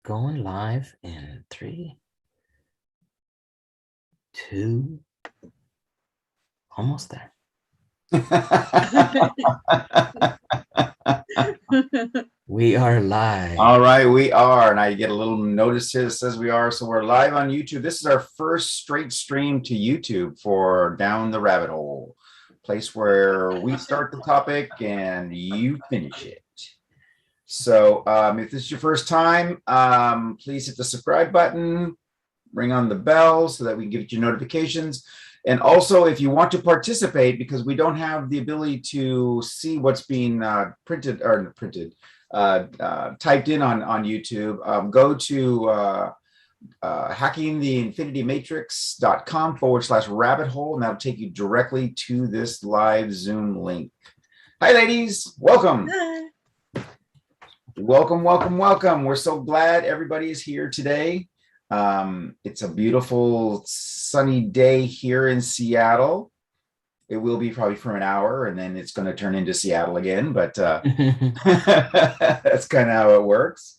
going live in 3, 2, almost there. We are live. All right, we are. And I get a little notice here that says we are. So we're live on YouTube. This is our first straight stream to YouTube for Down the Rabbit Hole, place where we start the topic and you finish it. So if this is your first time, please hit the subscribe button, ring on the bell so that we can give you notifications. And also, if you want to participate, because we don't have the ability to see what's being typed in on YouTube, go to hackingtheinfinitymatrix.com/rabbit hole, and that'll take you directly to this live Zoom link. Hi, ladies. Welcome. Hi. Welcome, welcome, welcome. We're so glad everybody is here today. It's a beautiful sunny day here in Seattle. It will be probably for an hour and then it's going to turn into Seattle again, but that's kind of how it works.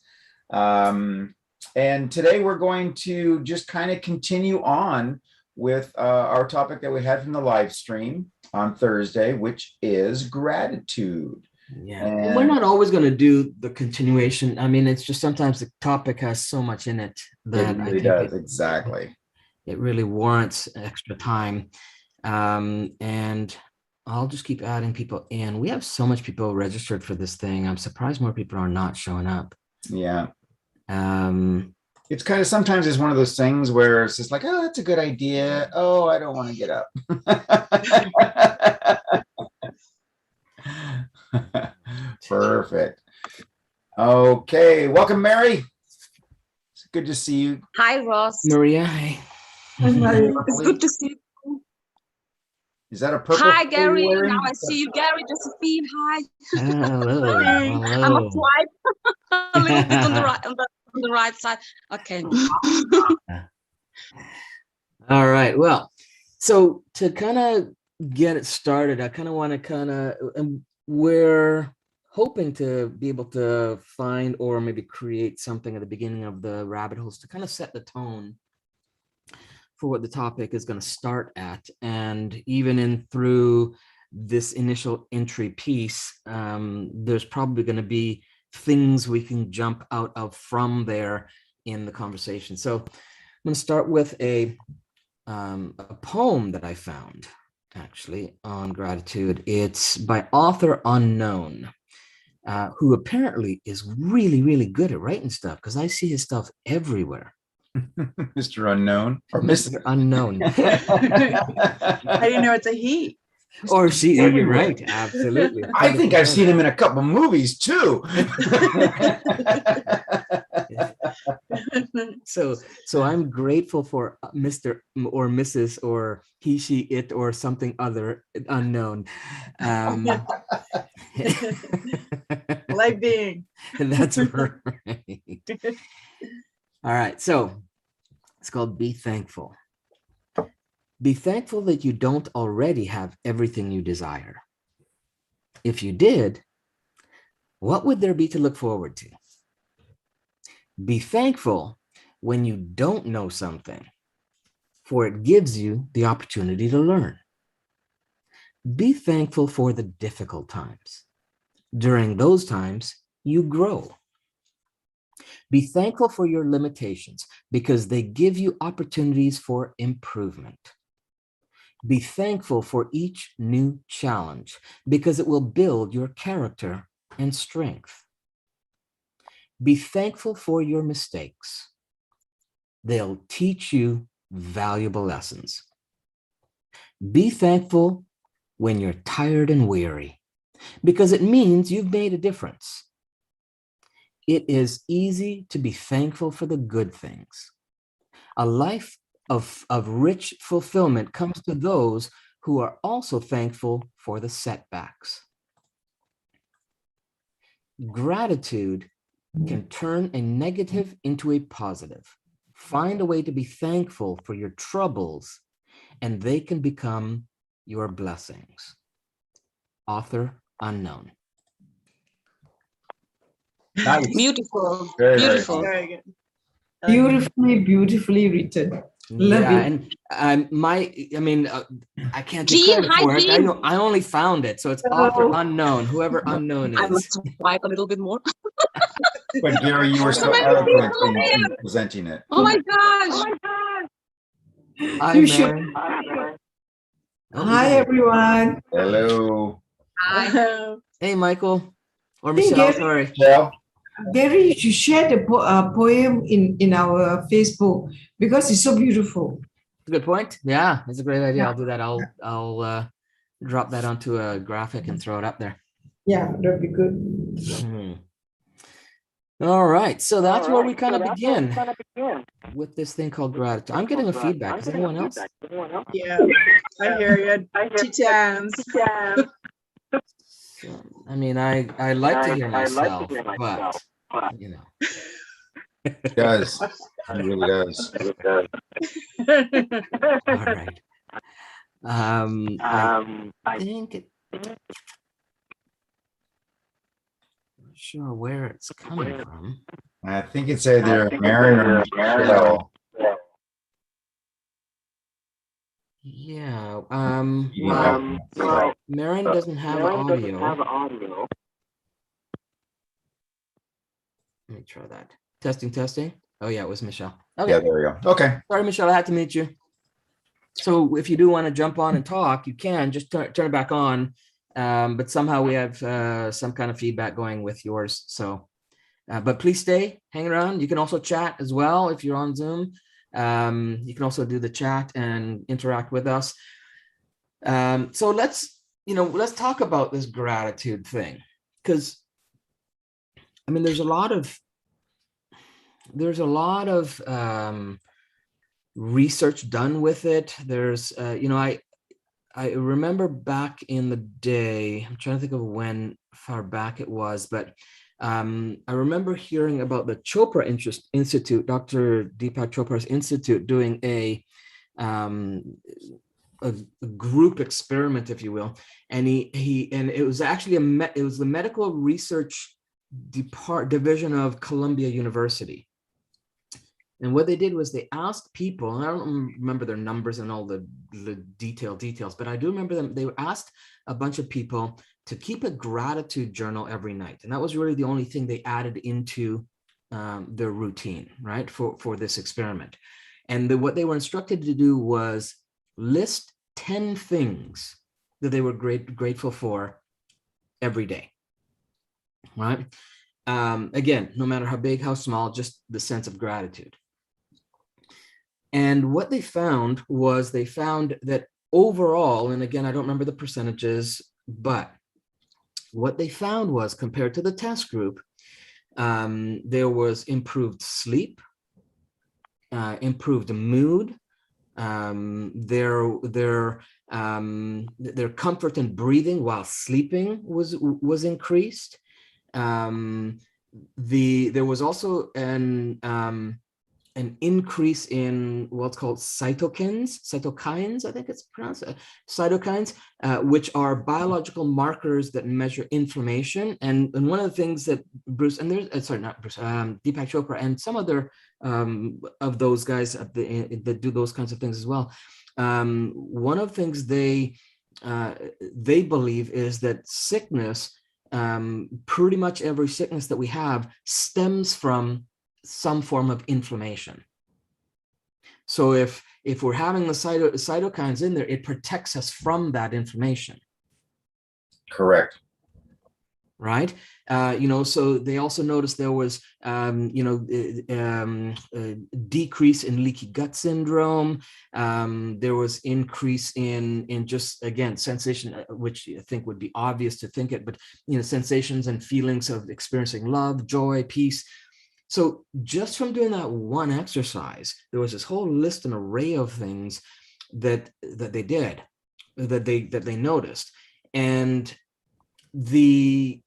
And today we're going to just kind of continue on with our topic that we had from the live stream on Thursday, which is gratitude. Yeah, and we're not always going to do the continuation. I mean, it's just sometimes the topic has so much in it that it really does. Exactly. It really warrants extra time. And I'll just keep adding people in. We have so much people registered for this thing. I'm surprised more people are not showing up. Yeah. It's kind of sometimes it's one of those things where it's just like, oh, that's a good idea. Oh, I don't want to get up. Perfect. Okay, welcome, Mary. It's good to see you. Hi, Ross. Maria, hi. Hi, Maria. It's good to see you. Is that a purple? Hi, Gary. Now I see you, Gary. Josephine, hi. Hello. Hey. Hello. I'm a swipe a little bit on the right, on the right side. Okay. All right. Well, so to kind of get it started, I kind of want to we're hoping to be able to find or maybe create something at the beginning of the rabbit holes to kind of set the tone for what the topic is going to start at. And even in through this initial entry piece, there's probably going to be things we can jump out of from there in the conversation. So I'm going to start with a poem that I found actually on gratitude. It's by author unknown, who apparently is really, really good at writing stuff because I see his stuff everywhere. Mr. Unknown or Mr. Unknown. I didn't know it's a he. Or she, you're right, absolutely. I think I've seen him in a couple movies too. So I'm grateful for Mr. or Mrs. or he, she, it, or something other unknown. Like being. That's right. All right, so it's called Be Thankful. Be thankful that you don't already have everything you desire. If you did, what would there be to look forward to? Be thankful when you don't know something, for it gives you the opportunity to learn. Be thankful for the difficult times. During those times, you grow. Be thankful for your limitations because they give you opportunities for improvement. Be thankful for each new challenge because it will build your character and strength. Be thankful for your mistakes. They'll teach you valuable lessons. Be thankful when you're tired and weary because it means you've made a difference. It is easy to be thankful for the good things. A life of rich fulfillment comes to those who are also thankful for the setbacks. Gratitude can turn a negative into a positive. Find a way to be thankful for your troubles, and they can become your blessings. Author unknown. Nice. Beautiful. Very, very Beautiful. nice. Very good. Beautifully, beautifully written. Love Yeah, it. and I can't take Jean, credit hi, for it. Jean. I only found it, so it's author Oh. unknown. Whoever unknown I is. must swipe a little bit more. But Gary, you were so Amazing. eloquent in presenting it. Oh my gosh. Hi, You should. Mary. Oh, we Hi, got it. everyone. Hello. Hi. Hey, Michael or Hey, Michelle. Gary. Sorry. Michelle? Gary, you should share the poem in our Facebook because it's so beautiful. That's a good point. Yeah, that's a great idea. I'll do that. I'll drop that onto a graphic and throw it up there. Yeah, that'd be good. Mhm. All right, so that's where we kind of begin with this thing called gratitude. I'm getting a feedback. Is anyone else? Yeah, I hear you. Times. So, I mean, I like to hear myself, but you know. He does. He really does. All right. I think not sure where it's coming from. I think it's either Mary or Michelle. Yeah. Yeah. Well, Marin doesn't have audio. Let me try that. Testing. Oh yeah, it was Michelle. Okay. Yeah, there we go. Okay. Sorry, Michelle, I had to mute you. So if you do want to jump on and talk, you can just turn it back on. But somehow we have some kind of feedback going with yours. So, but please stay, hang around. You can also chat as well if you're on Zoom. You can also do the chat and interact with us. So let's talk about this gratitude thing, because I mean, there's a lot of research done with it. There's, I remember back in the day, I'm trying to think of when far back it was, but I remember hearing about the Chopra Institute, Dr. Deepak Chopra's institute, doing a group experiment, if you will, and it was actually it was the medical research division of Columbia University. And what they did was they asked people, and I don't remember their numbers and all the details, but I do remember them. They asked a bunch of people to keep a gratitude journal every night. And that was really the only thing they added into their routine, right, for this experiment. And what they were instructed to do was list 10 things that they were grateful for every day, right? Again, no matter how big, how small, just the sense of gratitude. And what they found was that overall, and again, I don't remember the percentages, but what they found was, compared to the test group, there was improved sleep, improved mood, their comfort in breathing while sleeping was increased. There was also an increase in what's called cytokines, I think it's pronounced, cytokines, which are biological markers that measure inflammation. And one of the things that Bruce, and there's, sorry, not Bruce, Deepak Chopra and some other of those guys that do those kinds of things as well. One of the things they believe is that sickness, pretty much every sickness that we have stems from some form of inflammation. So if we're having the cytokines in there, it protects us from that inflammation. Correct. Right? So they also noticed there was, decrease in leaky gut syndrome. There was increase in just, again, sensation, which I think would be obvious to think it, but, sensations and feelings of experiencing love, joy, peace. So just from doing that one exercise, there was this whole list and array of things that they did, that they noticed. And the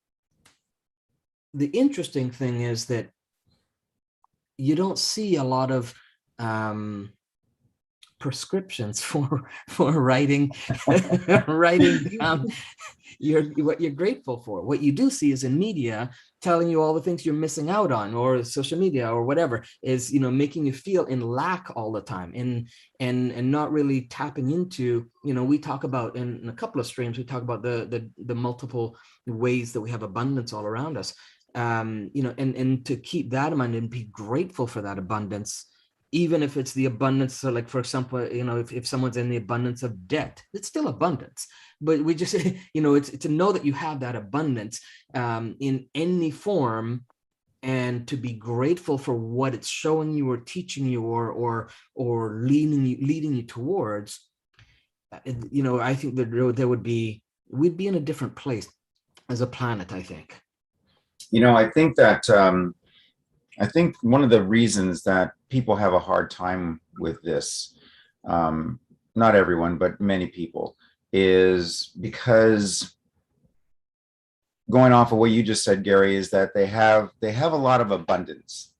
interesting thing is that you don't see a lot of prescriptions for writing writing down what you're grateful for. What you do see is in media telling you all the things you're missing out on, or social media or whatever is, making you feel in lack all the time, and not really tapping into, we talk about in a couple of streams, we talk about the multiple ways that we have abundance all around us. And to keep that in mind and be grateful for that abundance, even if it's the abundance. So like, for example, if someone's in the abundance of debt, it's still abundance. But we just, it's to know that you have that abundance in any form, and to be grateful for what it's showing you or teaching you or leading you towards. I think that we'd be in a different place as a planet, I think. I think that I think one of the reasons that people have a hard time with this, not everyone, but many people, is because, going off of what you just said, Gary, is that they have a lot of abundance,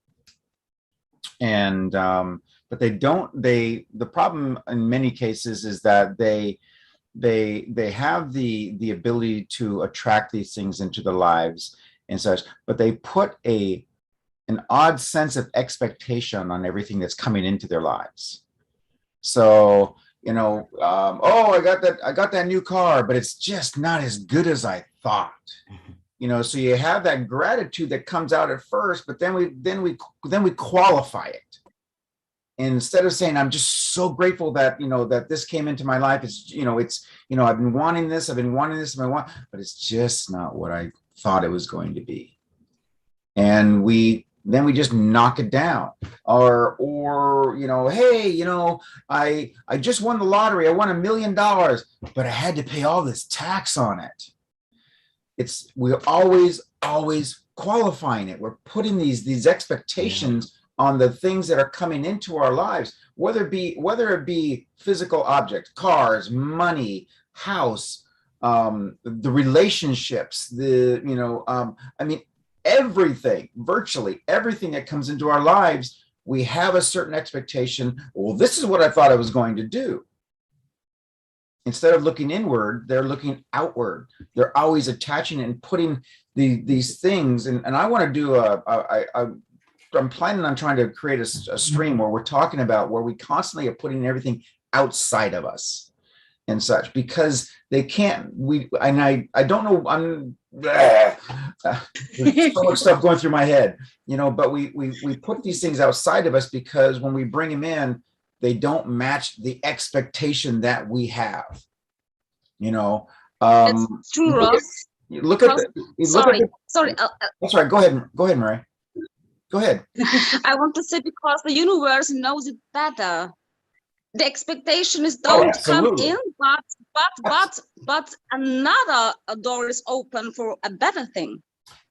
and but the problem in many cases is that they have the ability to attract these things into their lives and such, but they put an odd sense of expectation on everything that's coming into their lives. So, oh, I got that new car, but it's just not as good as I thought. So you have that gratitude that comes out at first, but then we qualify it. And instead of saying, I'm just so grateful that, that this came into my life, I've been wanting this, but it's just not what I thought it was going to be. And then we just knock it down, or hey, I just won the lottery. I won $1 million, but I had to pay all this tax on it. We're always qualifying it. We're putting these expectations on the things that are coming into our lives, whether it be physical objects, cars, money, house, the relationships, everything, virtually everything that comes into our lives, we have a certain expectation. Well, this is what I thought I was going to do. Instead of looking inward, they're looking outward. They're always attaching and putting these things. And I want to do I'm planning on trying to create a stream where we're talking about where we constantly are putting everything outside of us and such, because they can't, I don't know, there's so much stuff going through my head, but we put these things outside of us because when we bring them in, they don't match the expectation that we have. It's true, Ross. Sorry. That's right. Go ahead, Murray. Go ahead. I want to say, because the universe knows it better. The expectation is don't come in, but another door is open for a better thing.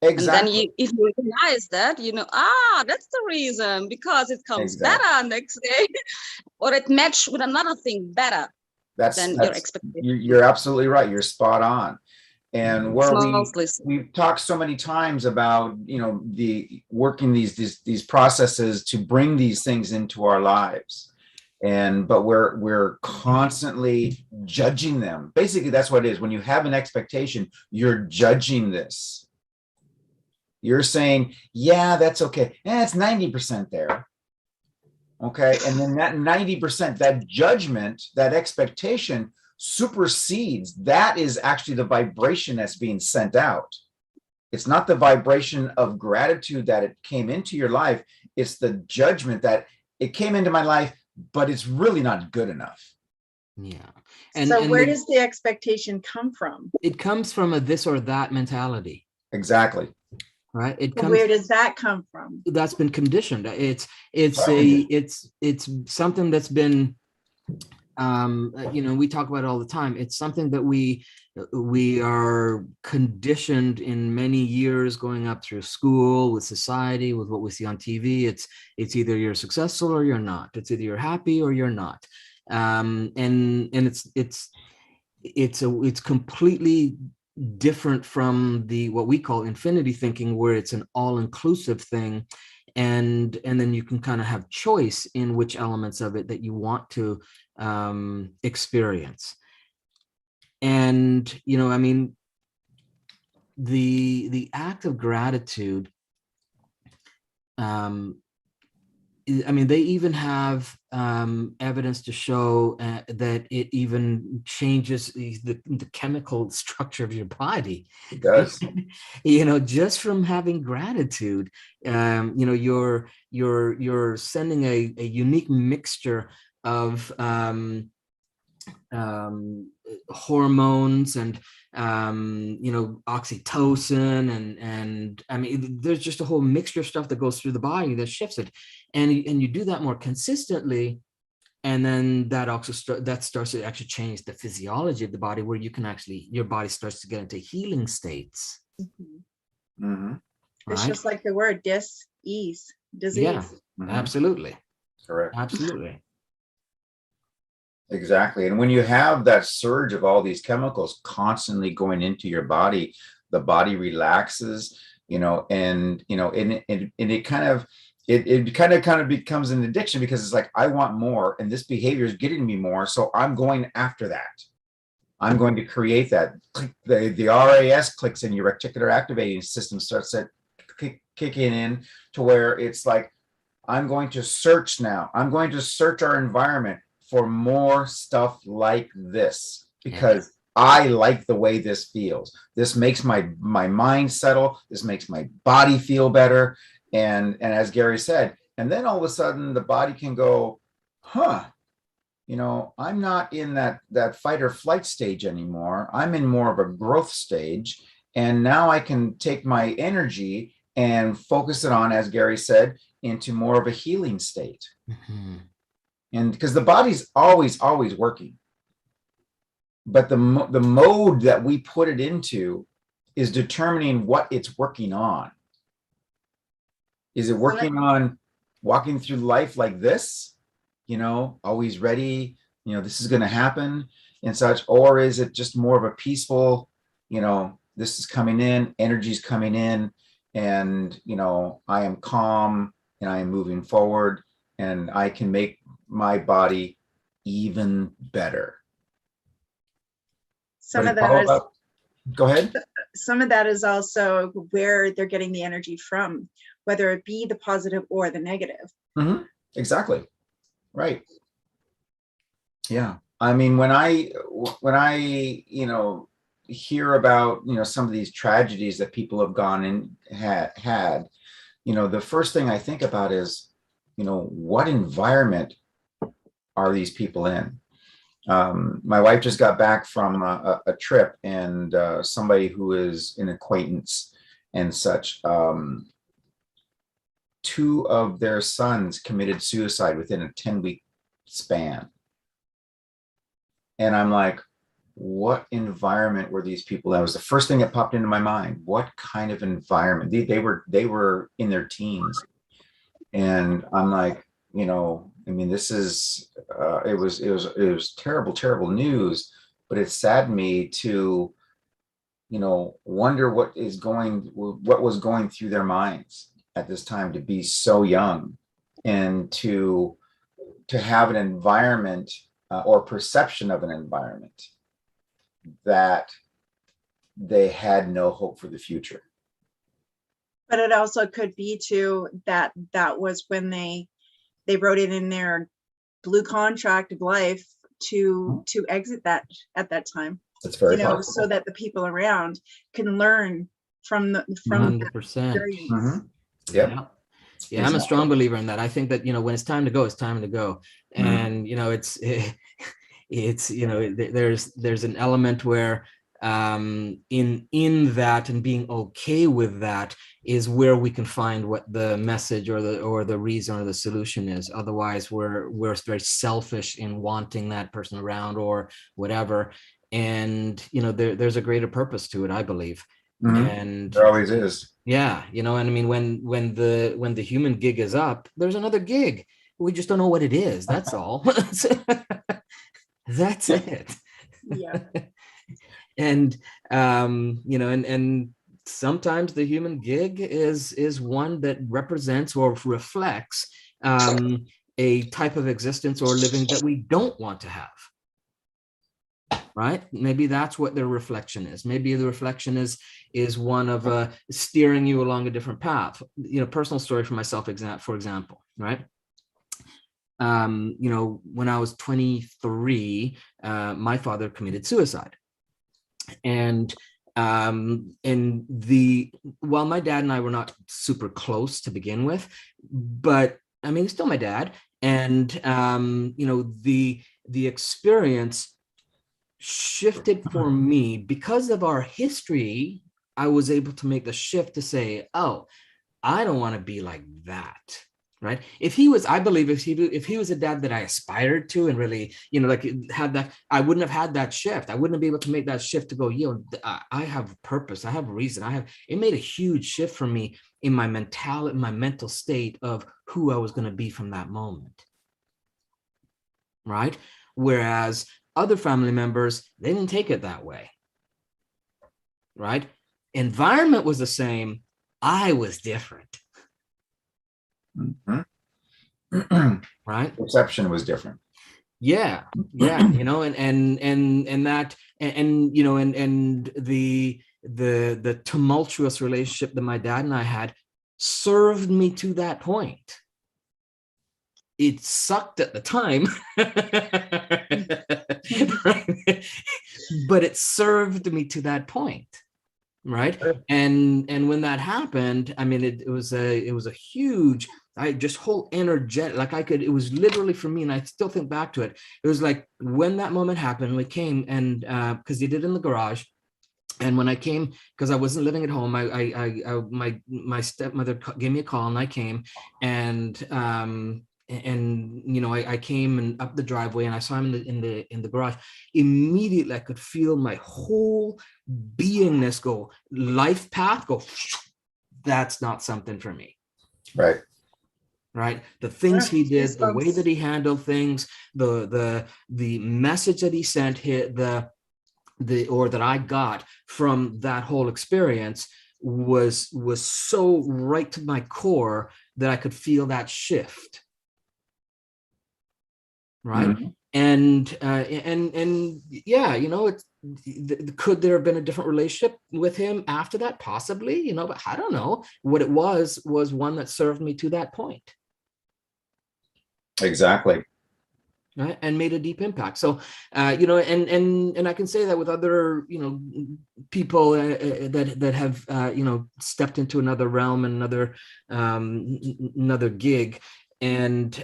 Exactly. And then if you realize that, that's the reason, because it comes better next day, or it matches with another thing better than your expectation. You're absolutely right. You're spot on. And where we've talked so many times about, the working these processes to bring these things into our lives. But we're constantly judging them. Basically, that's what it is. When you have an expectation, you're judging this. You're saying, yeah, that's okay. It's 90% there. Okay. And then that 90%, that judgment, that expectation supersedes. That is actually the vibration that's being sent out. It's not the vibration of gratitude that it came into your life. It's the judgment that it came into my life, but it's really not good enough. Yeah. So where does the expectation come from? It comes from a this or that mentality. Exactly. Right. Where does that come from? That's been conditioned. It's something that's been, we talk about it all the time. It's something that we are conditioned in many years going up through school, with society, with what we see on TV. It's either you're successful or you're not. It's either you're happy or you're not. And it's completely different from what we call infinity thinking, where it's an all-inclusive thing. and then you can kind of have choice in which elements of it that you want to experience. And I mean, the act of gratitude, I mean, they even have evidence to show that it even changes the chemical structure of your body. It does. Just from having gratitude, you're sending a unique mixture of hormones and oxytocin and I mean, there's just a whole mixture of stuff that goes through the body that shifts it, and you do that more consistently, and then that also starts to actually change the physiology of the body, where you can actually, your body starts to get into healing states. Mm-hmm. It's Right? just like the word disease. Yeah, Mhm. absolutely. Correct. Absolutely. Exactly. And when you have that surge of all these chemicals constantly going into your body, the body relaxes, and it kind of becomes an addiction, because it's like, I want more, and this behavior is getting me more, so I'm going after that. I'm going to create that. The RAS clicks in, your reticular activating system starts kicking in, to where it's like, I'm going to search now. I'm going to search our environment for more stuff like this, because I like the way this feels. This makes my mind settle. This makes my body feel better. And as Gary said, and then all of a sudden the body can go, huh, I'm not in that fight or flight stage anymore. I'm in more of a growth stage. And now I can take my energy and focus it on, as Gary said, into more of a healing state. Mm-hmm. And because the body's always working, but the mode that we put it into is determining what it's working on. Is it working on walking through life like this, always ready, this is going to happen and such, or is it just more of a peaceful, this is coming in, energy's coming in, and I am calm and I am moving forward, and I can make my body even better. Some of that is, go ahead. some of that is also where they're getting the energy from, whether it be the positive or the negative. Mm-hmm. Exactly. Right. Yeah. I mean, when I hear about, some of these tragedies that people have gone and had, the first thing I think about is, what environment are these people in? My wife just got back from a trip, and somebody who is an acquaintance and such, 2 of their sons committed suicide within a 10-week span. And I'm like, what environment were these people in? That was the first thing that popped into my mind. What kind of environment? They were in their teens. And I'm like, I mean, this is, it was terrible news, but it saddened me to, wonder what was going through their minds at this time, to be so young, and to have an environment or perception of an environment that they had no hope for the future. But it also could be too that was when they wrote it in their blue contract of life to exit that at that time. That's very possible. So that the people around can learn from 100%. experience. Mm-hmm. Yep. Yeah. Yeah, I'm a strong believer in that. I think that, when it's time to go, it's time to go. And, there's an element where in that, and being okay with that, is where we can find what the message or the reason or the solution is. Otherwise, we're very selfish in wanting that person around or whatever. And, there's a greater purpose to it, I believe. Mm-hmm. And there always is. Yeah, and I mean, when the human gig is up, there's another gig. We just don't know what it is. That's all. That's it. Yeah. And and sometimes the human gig is one that represents or reflects a type of existence or living that we don't want to have. Right? Maybe that's what their reflection is. Maybe the reflection is one of steering you along a different path. Personal story for myself, for example, right? When I was 23, my father committed suicide. And while my dad and I were not super close to begin with, but I mean, he's still my dad. And, the experience shifted for me because of our history. I was able to make the shift to say, oh, I don't want to be like that. Right. I believe if he was a dad that I aspired to and really, had that, I wouldn't have had that shift. I wouldn't be able to make that shift to go, I have purpose. I have reason. It made a huge shift for me in my mental state of who I was going to be from that moment. Right. Whereas other family members, they didn't take it that way. Right. Environment was the same. I was different. Mm-hmm. Right. Perception was different. Yeah. And that, and the tumultuous relationship that my dad and I had served me to that point. It sucked at the time, right? But it served me to that point. Right. And when that happened, I mean, it was a huge, whole energetic, it was literally for me, and I still think back to it. It was like when that moment happened, we came and because they did it in the garage. And when I came, because I wasn't living at home, my stepmother gave me a call and I came and I came and up the driveway and I saw him in the garage. Immediately I could feel my whole beingness go, life path go, that's not something for me. Right. The things he did, the way that he handled things, the message that he sent, or that I got from that whole experience was so right to my core that I could feel that shift. Right. Mm-hmm. And yeah, could there have been a different relationship with him after that? Possibly, but I don't know. What it was one that served me to that point. Exactly. Right. And made a deep impact. So, and I can say that with other, people that have, stepped into another realm and another gig. And,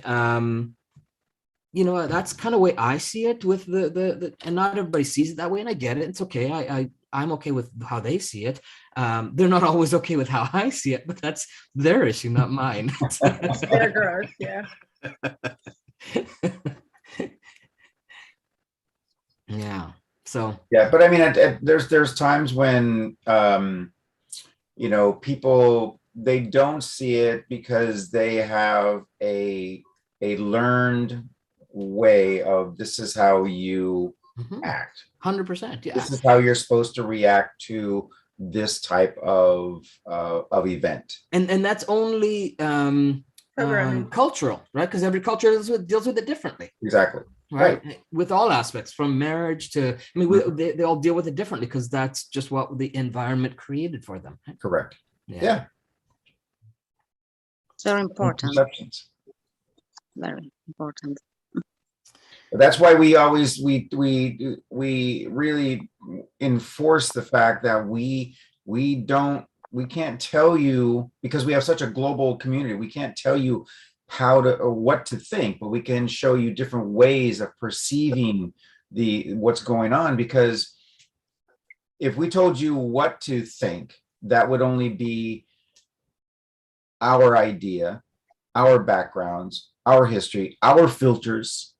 that's kind of the way I see it with the and not everybody sees it that way. And I get it. It's okay. I'm okay with how they see it. They're not always okay with how I see it, but that's their issue, not mine. It's their growth. Yeah. Yeah. So. Yeah. But I mean, there's times when, people, they don't see it because they have a learned way of, this is how you act. 100%. Yeah. This is how you're supposed to react to this type of event. And that's only cultural, right? Because every culture deals with it differently. Exactly. Right. With all aspects, from marriage to, I mean, they all deal with it differently because that's just what the environment created for them. Right? Correct. Yeah. It's very important. Perceptions. Very important. That's why we always we really enforce the fact that we can't tell you, because we have such a global community, we can't tell you how to or what to think, but we can show you different ways of perceiving what's going on. Because if we told you what to think, that would only be our idea, our backgrounds, our history, our filters,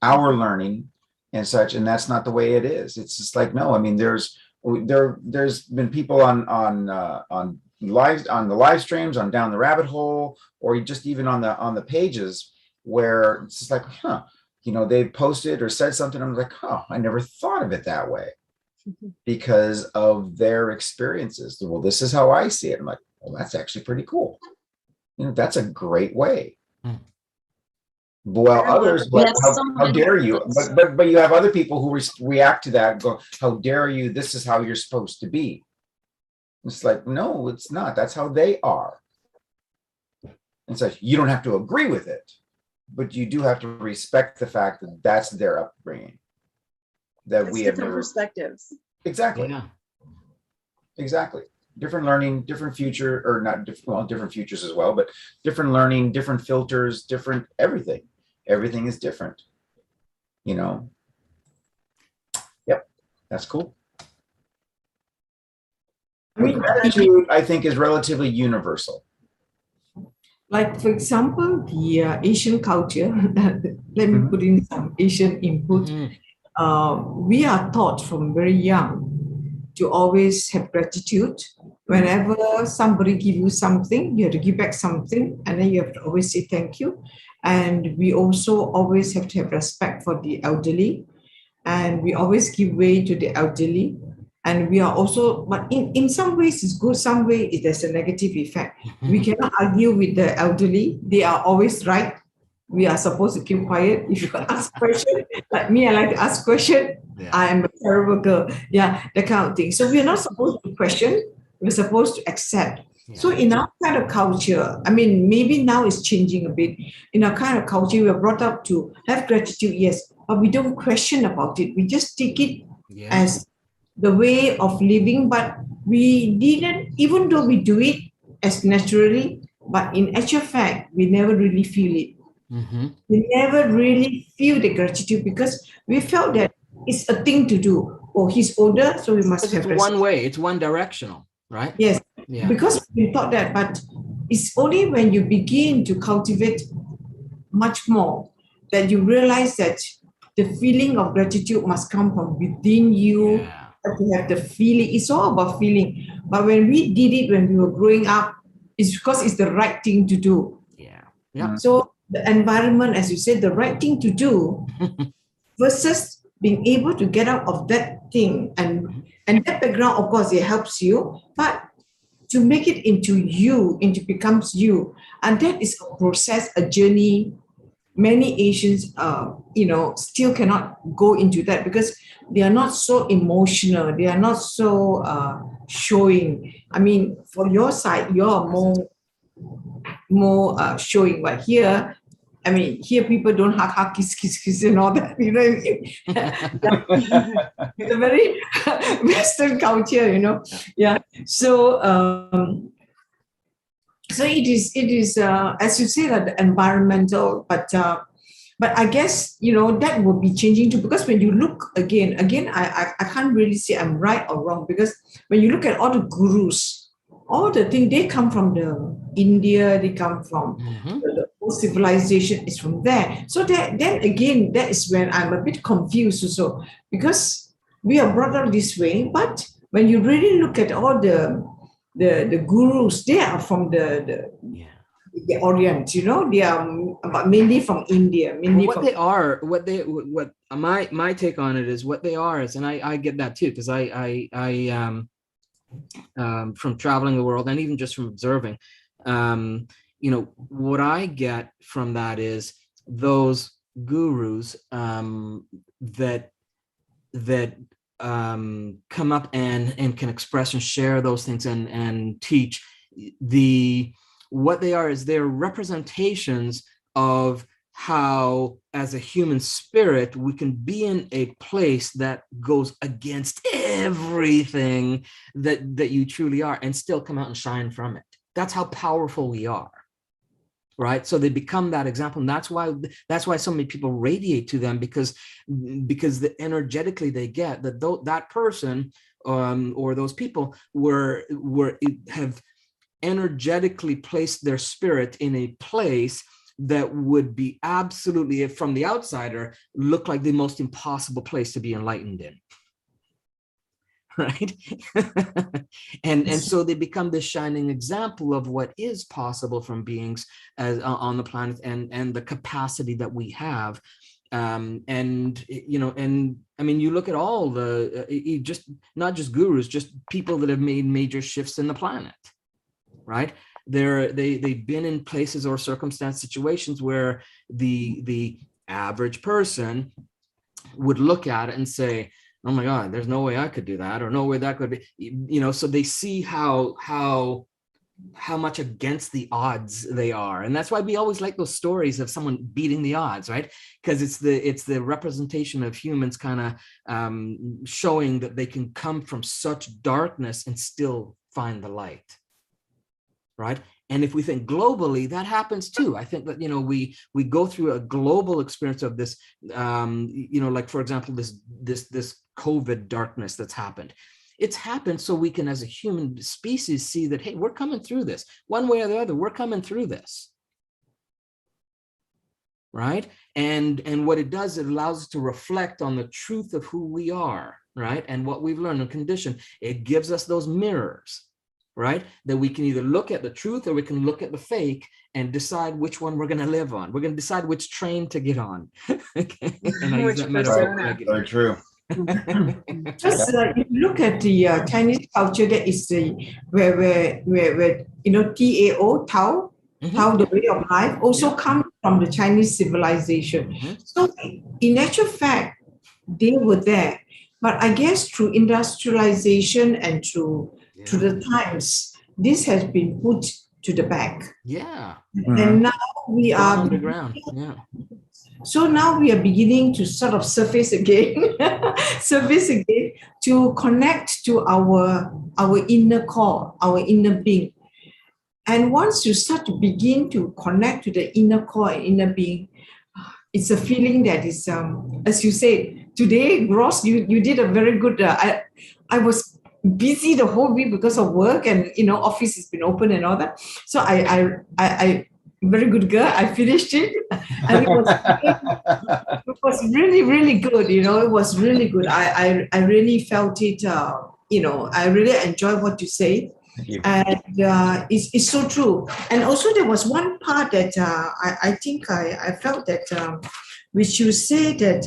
our learning and such, and that's not the way it is. It's just like, no, I mean, there's been people on the live streams, on Down the Rabbit Hole, or just even on the pages where it's just like, they've posted or said something. I'm like, I never thought of it that way. because of their experiences. Well, this is how I see it. I'm like, well, that's actually pretty cool. That's a great way. Well, I love others, it. but Yes, so how many dare you? methods. But you have other people who react to that and go, how dare you? This is how you're supposed to be. It's like, no, it's not. That's how they are. And so you don't have to agree with it, but you do have to respect the fact that that's their upbringing. That It's we have different never perspectives. exactly. Yeah. Exactly. Different learning, different future, or not different, well, different futures as well, but different learning, different filters, different everything. Everything is different. Yep, that's cool. I mean, Gratitude, I think, is relatively universal. like, for example, the Asian culture, let me put in some Asian input. We are taught from very young to always have gratitude. Whenever somebody give you something, you have to give back something, and then you have to always say thank you. And we also always have to have respect for the elderly, and we always give way to the elderly. And we are also, but in some ways it's good, some way there's a negative effect. We cannot argue with the elderly. They are always right. We are supposed to keep quiet. If you ask question, like me, I like to ask question. Yeah. I am a terrible girl. Yeah, that kind of thing. So we are not supposed to question. We're supposed to accept. So in our kind of culture, I mean, maybe now it's changing a bit. In our kind of culture, we are brought up to have gratitude, yes, but we don't question about it. We just take it as the way of living, but we didn't, even though we do it as naturally, but in actual fact, we never really feel it. We never really feel the gratitude because we felt that it's a thing to do. Oh, he's older, so we must have It's one way. It's one directional, right? Yes, Yeah. because we thought that, but it's only when you begin to cultivate much more that you realize that the feeling of gratitude must come from within you. Yeah. To have the feeling, it's all about feeling. But when we did it when we were growing up, it's because it's the right thing to do. Yeah. Yeah. So the environment, as you said, the right thing to do versus being able to get out of that thing. And that background, of course, it helps you, but to make it into you, into becomes you. And that is a process, a journey. Many Asians, still cannot go into that because they are not so emotional. They are not so showing. I mean, for your side, you're more showing. But here, I mean, here people don't hug, kiss, and all that. You know, it's a very Western culture. Yeah. So. So it is as you say, that the environmental, but I guess that would be changing too, because when you look again, I can't really say I'm right or wrong, because when you look at all the gurus, all the things, they come from the India, they come from the whole civilization is from there. So then again, that is when I'm a bit confused also, because we are brought up this way, but when you really look at all the gurus, they are from the Orient, they are mainly from India. Mainly what my take on it is, what they are is, and I get that too, because I from traveling the world and even just from observing, what I get from that is those gurus that come up and can express and share those things and teach. What they are is they're representations of how, as a human spirit, we can be in a place that goes against everything that you truly are and still come out and shine from it. That's how powerful we are. Right, so they become that example, and that's why so many people radiate to them, because energetically they get that person or those people have energetically placed their spirit in a place that would be absolutely, from the outsider, look like the most impossible place to be enlightened in. Right. and so they become this shining example of what is possible from beings on the planet, and the capacity that we have. And I mean, you look at all the just not just gurus, just people that have made major shifts in the planet, right? They've been in places or circumstance situations where the average person would look at it and say, oh my God, there's no way I could do that, or no way that could be, so they see how much against the odds they are. And that's why we always like those stories of someone beating the odds, right? Because it's the representation of humans kind of showing that they can come from such darkness and still find the light, right? And if we think globally, that happens too. I think that, we go through a global experience of this, like, for example, this COVID darkness that's happened. It's happened so we can, as a human species, see that, hey, we're coming through this one way or the other. We're coming through this, right? And what it does, it allows us to reflect on the truth of who we are, right? And what we've learned and conditioned. It gives us those mirrors, right? That we can either look at the truth or we can look at the fake and decide which one we're going to live on. We're going to decide which train to get on. Okay? And I use that metaphor. Very true. Just if you look at the Chinese culture, that is the where Tao, Tao, the way of life, also comes from the Chinese civilization. So in actual fact, they were there, but I guess through industrialization and through the times, this has been put to the back. Yeah. And now we are underground. Yeah. So now we are beginning to sort of surface again to connect to our inner core, our inner being. And once you start to begin to connect to the inner core and inner being, it's a feeling that is, as you said, today, Ross, you did a very good, I was busy the whole week because of work and, office has been open and all that. So I very good girl. I finished it, and it was really, really good. It was really good. I really felt it. I really enjoyed what you say, and it's so true. And also, there was one part that I think I felt that which you say that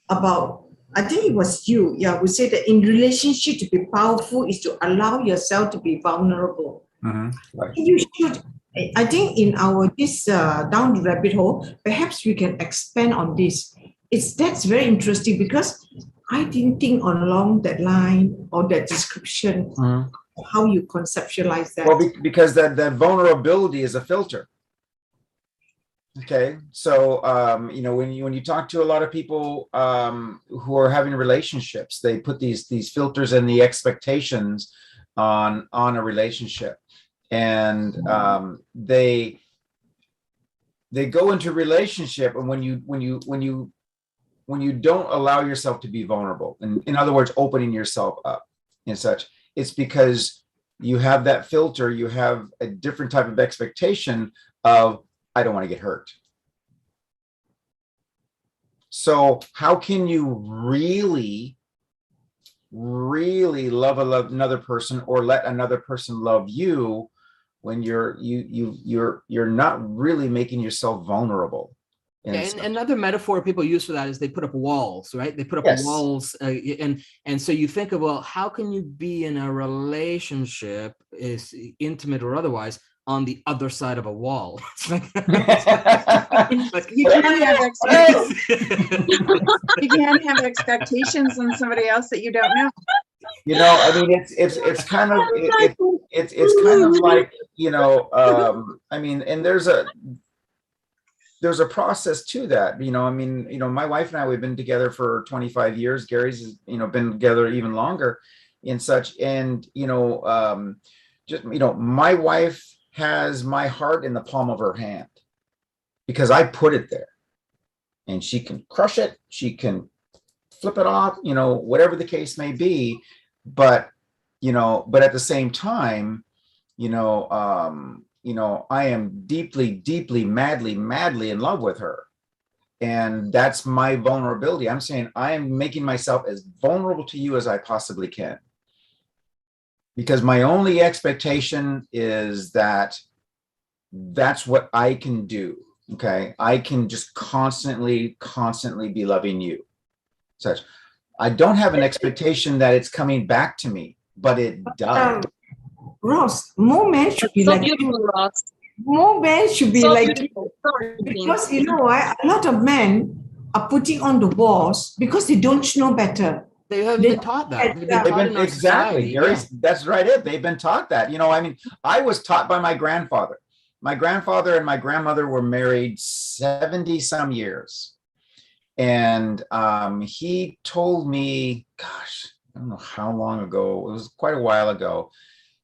about. I think it was you. Yeah, we say that in relationship to be powerful is to allow yourself to be vulnerable. Right. You should. I think in this down the rabbit hole, perhaps we can expand on this. That's very interesting because I didn't think along that line or that description how you conceptualize that. Well, because that vulnerability is a filter. Okay, so when you talk to a lot of people who are having relationships, they put these filters and the expectations on a relationship, and they go into relationship, and when you don't allow yourself to be vulnerable, and in other words, opening yourself up and such, it's because you have that filter, you have a different type of expectation of, I don't want to get hurt. So how can you really love another person or let another person love you when you're not really making yourself vulnerable? And another metaphor people use for that is they put up walls, right? They put up walls, and so you think of, well, how can you be in a relationship, is intimate or otherwise, on the other side of a wall? You can't have you can't have expectations on somebody else that you don't know. I mean, it's kind of it's kind of like, I mean, and there's a process to that. I mean, my wife and I, we've been together for 25 years. Gary's been together even longer and such. And my wife has my heart in the palm of her hand because I put it there, and she can crush it, she can flip it off, whatever the case may be. But at the same time, I am deeply, deeply, madly in love with her. And that's my vulnerability. I'm saying I am making myself as vulnerable to you as I possibly can. Because my only expectation is that that's what I can do. Okay. I can just constantly be loving you. Such. I don't have an expectation that it's coming back to me, but it does. Ross, more men should be So like beautiful, you. Ross. More men should be So like you. beautiful. Sorry, Jean. Because you know why? A lot of men are putting on the walls because they don't know better. They haven't been taught that. They've been They've taught in our Exactly, society. Gary. Yeah. That's right. They've been taught that. You know, I mean, I was taught by my grandfather. My grandfather and my grandmother were married 70 some years. And he told me, gosh, I don't know how long ago, it was quite a while ago.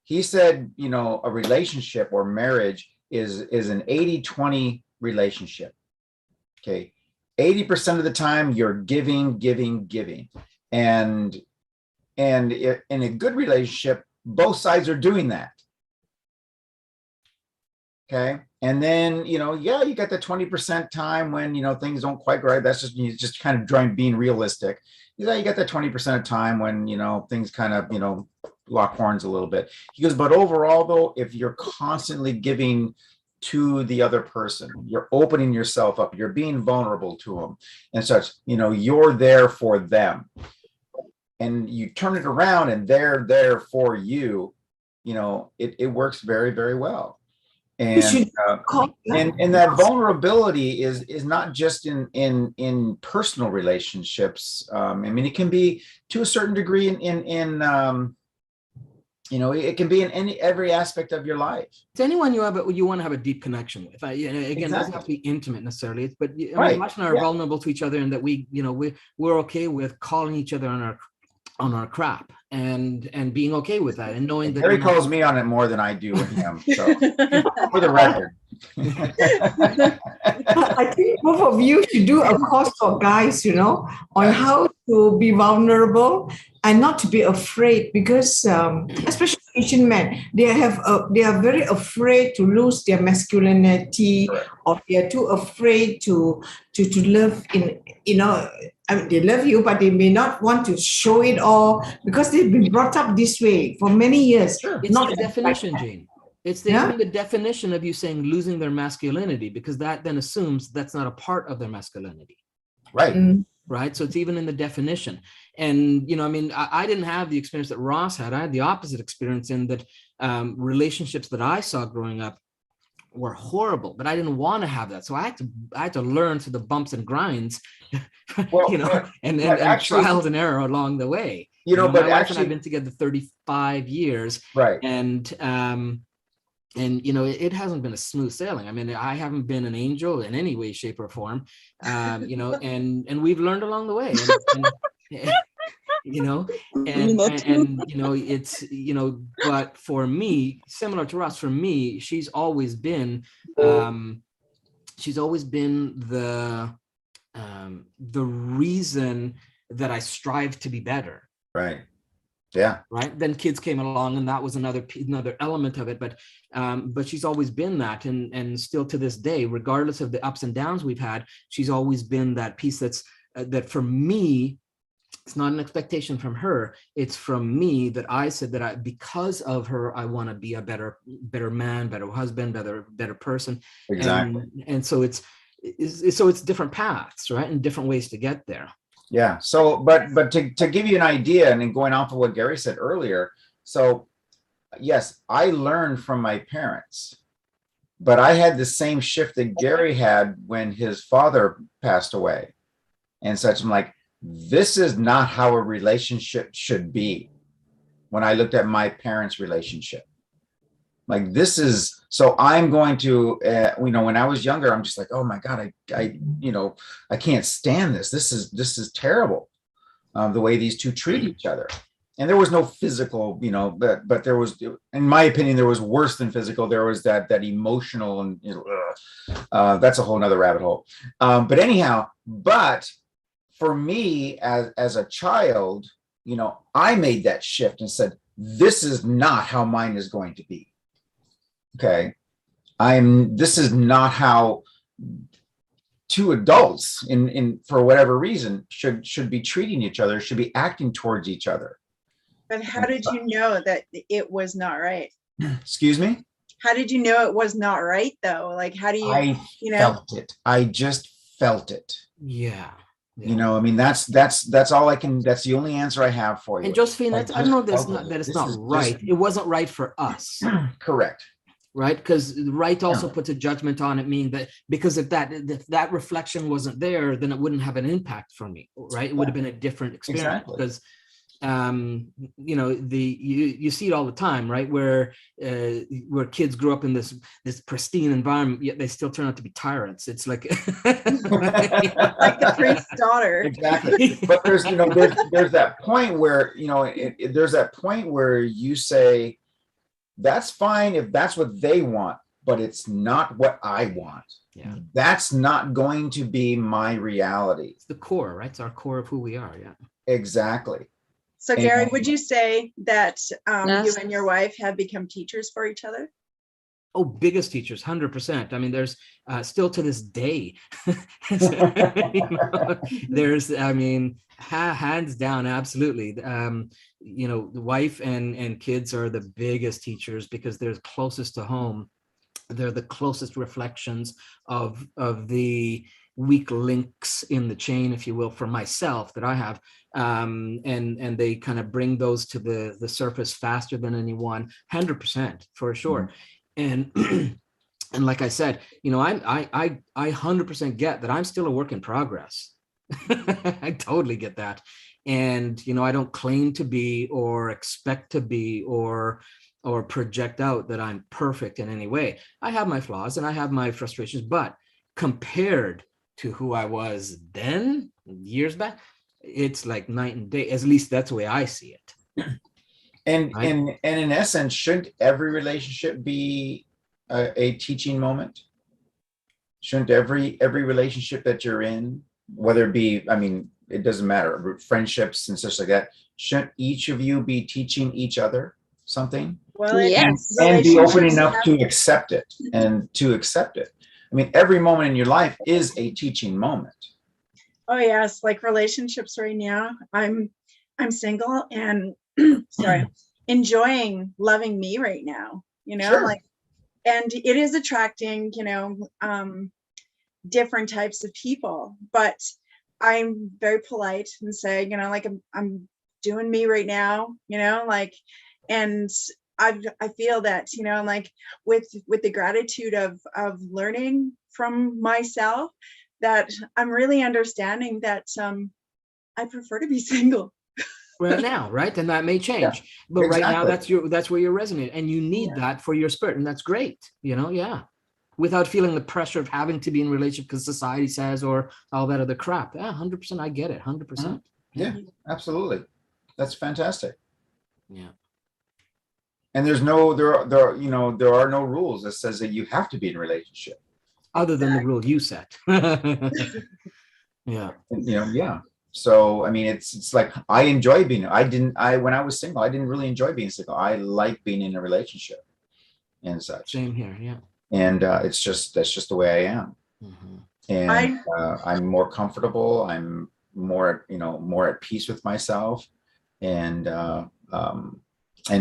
He said, you know, a relationship or marriage is an 80-20 relationship. Okay. 80% of the time you're giving. And in a good relationship, both sides are doing that. Okay. And then, you know, yeah, you got the 20% time when, you know, things don't quite go right. That's just, you just kind of being realistic. You got that 20% of time when, you know, things kind of, you know, lock horns a little bit. He goes, but overall though, if you're constantly giving to the other person, you're opening yourself up, you're being vulnerable to them and such, you know, you're there for them. And you turn it around and they're there for you, you know, it works very, very well. And that vulnerability is not just in personal relationships. I mean, it can be to a certain degree in you know, it can be in every aspect of your life. It's anyone you want to have a deep connection with. You know, again, it doesn't have to be intimate necessarily. But I mean, Josh and I are vulnerable to each other, and that we're okay with calling each other on our crap and being okay with that, and knowing that Harry calls me on it more than I do with him. So for the record. I think both of you should do a course for guys, you know, on how to be vulnerable and not to be afraid, because especially Asian men, they are very afraid to lose their masculinity, or they are too afraid to live in, you know, I mean, they love you, but they may not want to show it all because they've been brought up this way for many years. Sure. It's not the definition, Jane. It's even the definition of you saying losing their masculinity, because that then assumes that's not a part of their masculinity. Right. Mm. Right. So it's even in the definition. And, you know, I mean, I didn't have the experience that Ross had. I had the opposite experience in that relationships that I saw growing up were horrible, but I didn't want to have that. So I had to learn through the bumps and grinds, Well, you know, and actually, trials and error along the way. You know, but my wife actually, and I've been together 35 years. Right. And you know, it hasn't been a smooth sailing. I mean, I haven't been an angel in any way, shape, or form. You know, and we've learned along the way. And you know, and you know, it's, you know, but for me, similar to Ross, for me, she's always been the reason that I strive to be better. Right. Yeah. Right. Then kids came along, and that was another element of it. But she's always been that, and still to this day, regardless of the ups and downs we've had, she's always been that piece that's that for me. It's not an expectation from her. It's from me that I said that because of her, I want to be a better man, better husband, better person. Exactly. And so it's different paths, right? And different ways to get there. Yeah. So, but to give you an idea, and then going off of what Gary said earlier. So yes, I learned from my parents, but I had the same shift that Gary had when his father passed away and such. I'm like, this is not how a relationship should be. When I looked at my parents' relationship, like, this is, so I'm going to, you know, when I was younger, I'm just like, oh my God, I you know, I can't stand this. This is terrible. The way these two treat each other. And there was no physical, you know, but there was, in my opinion, there was worse than physical. There was that emotional, and you know, that's a whole nother rabbit hole. But anyhow, but for me as a child, you know, I made that shift and said, this is not how mine is going to be. Okay. This is not how two adults in for whatever reason should be treating each other, should be acting towards each other. But how did you know that it was not right? Excuse me? how did you know it was not right though? Like, how do you, I you know? felt it. I just felt it. Yeah. You know, I mean, that's all I can, that's the only answer I have for you. And Josephine, I I don't know just that felt it's it. not This is right. just- It wasn't right for us. Correct. Right, because right also Yeah. puts a judgment on it, meaning that because if that reflection wasn't there, then it wouldn't have an impact for me, right? It would have been a different experience. Exactly. Because you know, you see it all the time, right? Where kids grow up in this pristine environment, yet they still turn out to be tyrants. It's like Like the priest's daughter. Exactly. But there's, you know, there's that point where, you know, there's that point where you say, that's fine if that's what they want, but it's not what I want. Yeah. That's not going to be my reality. It's the core, right? It's our core of who we are. Yeah. Exactly. So Gary, And- would you say that you Yes. and your wife have become teachers for each other? Oh, biggest teachers, 100%. I mean, there's still to this day, you know, there's, I mean, hands down, absolutely. You know, the wife and kids are the biggest teachers because they're closest to home. They're the closest reflections of the weak links in the chain, if you will, for myself that I have. And they kind of bring those to the surface faster than anyone, 100% for sure. And and like I said, you know, I 100% get that I'm still a work in progress. I totally get that. And, you know, I don't claim to be or expect to be or project out that I'm perfect in any way. I have my flaws and I have my frustrations, but compared to who I was then, years back, it's like night and day. At least that's the way I see it. And Right. in essence, shouldn't every relationship be a teaching moment? Shouldn't every relationship that you're in, whether it be, I mean, it doesn't matter, friendships and such like that, shouldn't each of you be teaching each other something? Well, Yes. And be open relationships enough have- to accept it and to accept it. I mean, every moment in your life is a teaching moment. Oh yes, like relationships right now. I'm single and sorry, enjoying loving me right now, you know, Sure. like, and it is attracting, you know, different types of people, but I'm very polite and say, you know, like I'm doing me right now, you know, like, and I feel that, you know, like with the gratitude of learning from myself, that I'm really understanding that I prefer to be single. Right now, right? And that may change. Yeah, but right now exactly. that's where you're resonating. And you need that for your spirit. And that's great, you know, yeah. Without feeling the pressure of having to be in a relationship because society says or all that other crap. Yeah, 100%. I get it. 100%. Yeah, absolutely. That's fantastic. Yeah. And there's no, there, you know, there are no rules that says that you have to be in a relationship. Other than the rule you set. Yeah. You know, yeah. So, I mean, it's like, I enjoy being, when I was single, I didn't really enjoy being single. I like being in a relationship and such. Same here. Yeah. And that's just the way I am. Mhm. And I'm more comfortable. I'm more, you know, more at peace with myself. And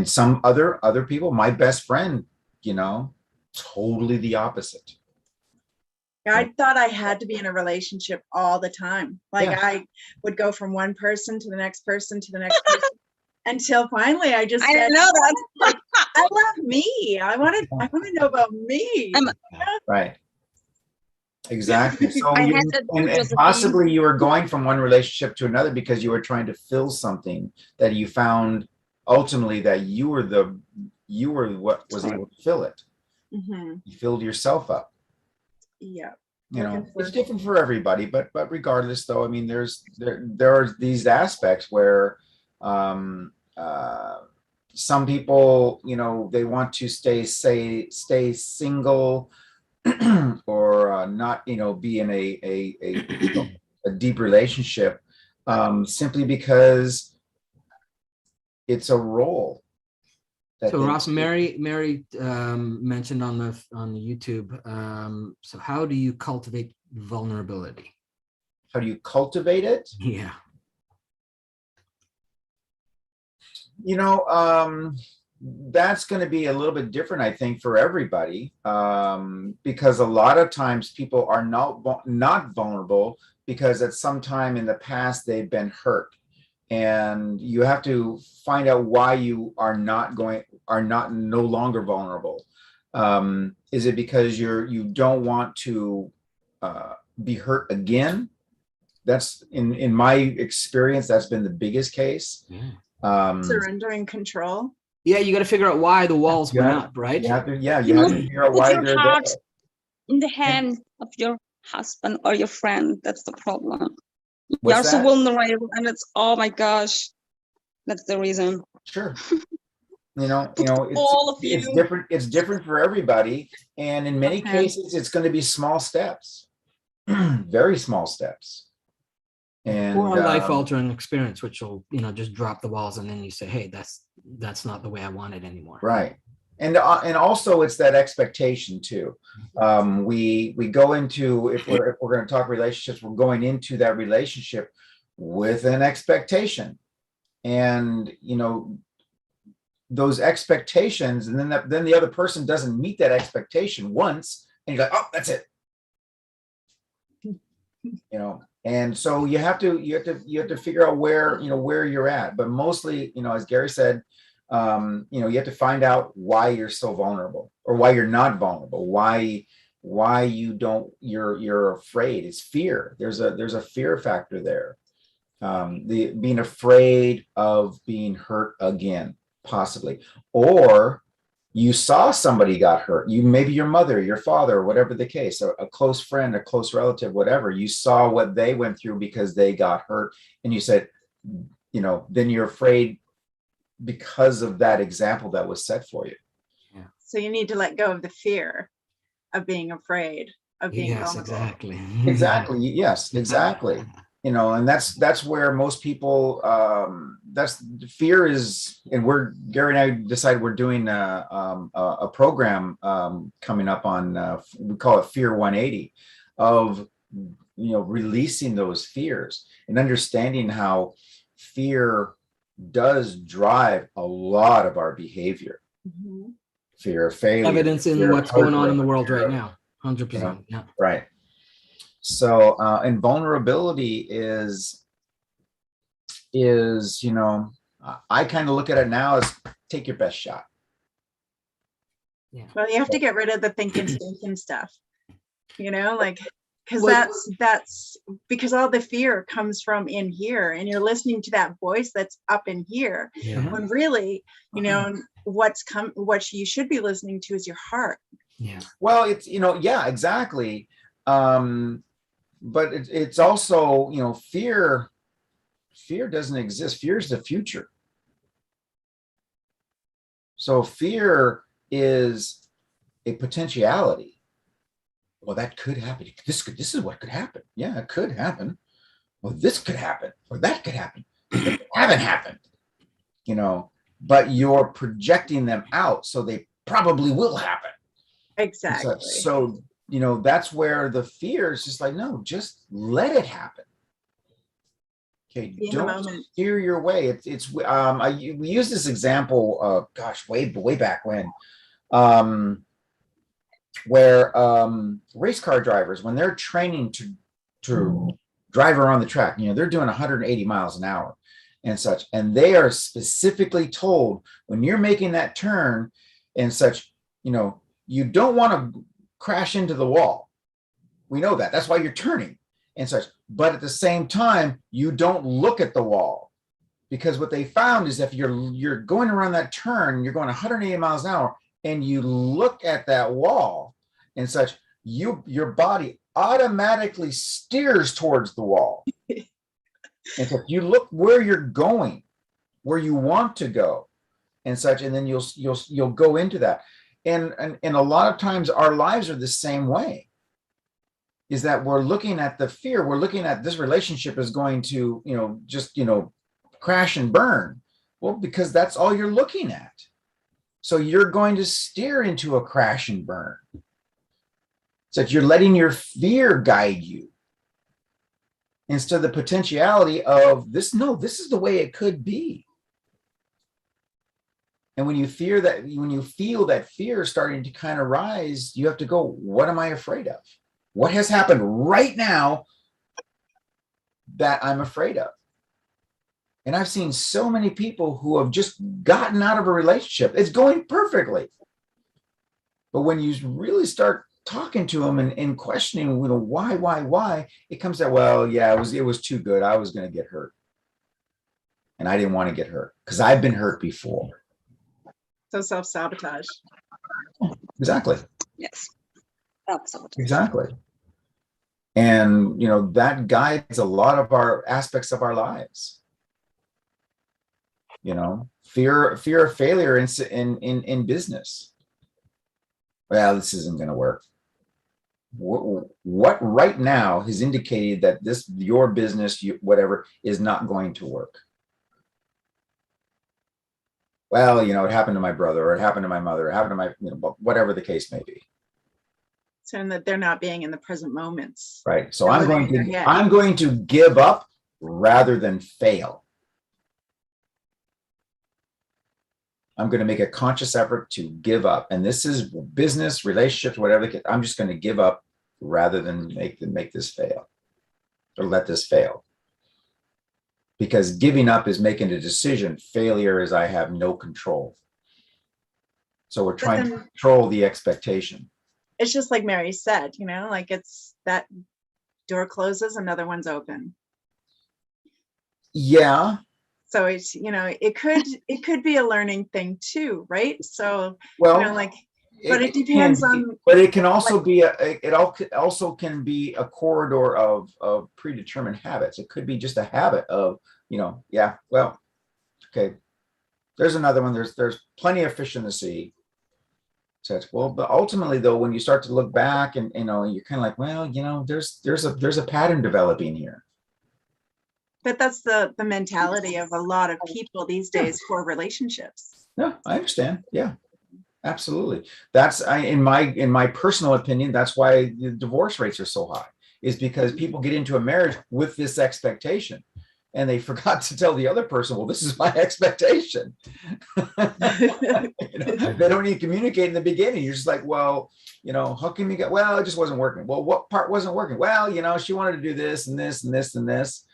some other people, my best friend, you know, totally the opposite. I thought I had to be in a relationship all the time. Like Yeah. I would go from one person to the next person to the next person until finally I just I said, know that. I love me. I want to know about me. Right. Exactly. So I you, had to do and Josephine. possibly you were going from one relationship to another because you were trying to fill something that you found ultimately that you were what was able to fill it. Mhm. You filled yourself up. Yeah. You know, Looking for- it's different for everybody, but regardless, though, I mean, there are these aspects where some people, you know, they want to stay single or not, you know, be in a deep relationship simply because it's a role. that So they- Ross, Mary mentioned on the YouTube. So how do you cultivate vulnerability? How do you cultivate it? Yeah. You know, that's going to be a little bit different, I think, for everybody, because a lot of times people are not vulnerable because at some time in the past they've been hurt, and you have to find out why you are no longer vulnerable. Is it because you don't want to be hurt again? That's in my experience, that's been the biggest case. Yeah. Surrendering control. Yeah, you got to figure out why the walls You went have- up, right? You have to, You figure out put why your they're heart there. in the hand of your husband or your friend. That's the problem. You What's are so that? vulnerable, and it's, oh my gosh, that's the reason. Sure. Put all of it's you. different. It's different for everybody. And in many Okay. cases, it's going to be small steps, very small steps. And Or a life-altering experience, which will, just drop the walls, and then you say, hey, that's not the way I want it anymore. right. And also it's that expectation too. We go into, if we're going to talk relationships, we're going into that relationship with an expectation. And those expectations, and then the other person doesn't meet that expectation once, and you're like, oh, that's it. And so you have to figure out where you're at. But mostly, as Gary said, you have to find out why you're so vulnerable, or why you're not vulnerable, why you're afraid. It's fear. There's a fear factor there. The being afraid of being hurt again, possibly, or you saw somebody got hurt. Maybe your mother, your father, whatever the case, a close friend, a close relative, whatever. You saw what they went through because they got hurt, and you said, then you're afraid because of that example that was set for you. Yeah. So you need to let go of the fear of being afraid of being Yes, vulnerable. exactly. Exactly. Yes, exactly. And that's where most people, that's fear is, and Gary and I decided we're doing a program coming up on, we call it Fear 180, of, releasing those fears and understanding how fear does drive a lot of our behavior. Mhm. Fear of failure. Evidence in fear of what's going on in the heartbreak, world fear right of- now. 100%. Yeah. Right. So, and vulnerability is, I kind of look at it now as take your best shot. Well, you have to get rid of the thinking, stinking stuff, because Well- that's because all the fear comes from in here, and you're listening to that voice that's up in here, Yeah. when really, what you should be listening to is your heart. Yeah. Well, it's, yeah, exactly. But it's also, fear doesn't exist. Fear is the future. So fear is a potentiality. Well, that could happen. This is what could happen. Yeah, it could happen. Well, this could happen, or that could happen. They haven't happened, but you're projecting them out, so they probably will happen. Exactly. So that's where the fear is just like, no, just let it happen. Okay, Be in the don't moment. steer your way. We use this example, way back when, where race car drivers, when they're training to drive around the track, they're doing 180 miles an hour and such, and they are specifically told, when you're making that turn and such, you don't want to crash into the wall. We know that. That's why you're turning and such. But at the same time, you don't look at the wall, because what they found is if you're going around that turn, you're going 180 miles an hour, and you look at that wall and such, your body automatically steers towards the wall. And so you look where you're going, where you want to go and such, and then you'll go into that. And a lot of times our lives are the same way, is that we're looking at the fear. We're looking at this relationship is going to, just, crash and burn. Well, because that's all you're looking at. So you're going to steer into a crash and burn. So that you're letting your fear guide you instead of the potentiality of this. No, this is the way it could be. And when you feel that fear starting to kind of rise, you have to go, what am I afraid of? What has happened right now that I'm afraid of? And I've seen so many people who have just gotten out of a relationship. It's going perfectly. But when you really start talking to them and questioning, why, it comes out, well, yeah, it was too good. I was going to get hurt. And I didn't want to get hurt because I've been hurt before. So self-sabotage. Exactly. Yes. Absolutely. Exactly. And, that guides a lot of our aspects of our lives. Fear of failure in business. Well, this isn't going to work. What right now has indicated that your business, whatever, is not going to work? Well, it happened to my brother, or it happened to my mother, it happened to my, whatever the case may be. So that they're not being in the present moments. Right. So They're I'm living in their head. I'm going to give up rather than fail. I'm going to make a conscious effort to give up. And this is business, relationships, whatever. I'm just going to give up rather than make this fail or let this fail. Because giving up is making a decision. Failure is I have no control. So we're trying to control the expectation. It's just like Mary said, like it's that door closes, another one's open. Yeah. So it's, it could be a learning thing too, right? So, well, but it depends on. But it can also be also can be a corridor of predetermined habits. It could be just a habit of, yeah, well, okay, there's another one. There's plenty of fish in the sea. So it's, well, but ultimately though, when you start to look back and you're kind of like, well, there's a pattern developing here. But that's the mentality of a lot of people these days for relationships. No, I understand. Yeah, absolutely. That's in my personal opinion, that's why the divorce rates are so high, is because people get into a marriage with this expectation and they forgot to tell the other person, well, this is my expectation. They don't even communicate in the beginning. You're just like, well, how come you well, it just wasn't working. Well, what part wasn't working? Well, she wanted to do this and this and this and this.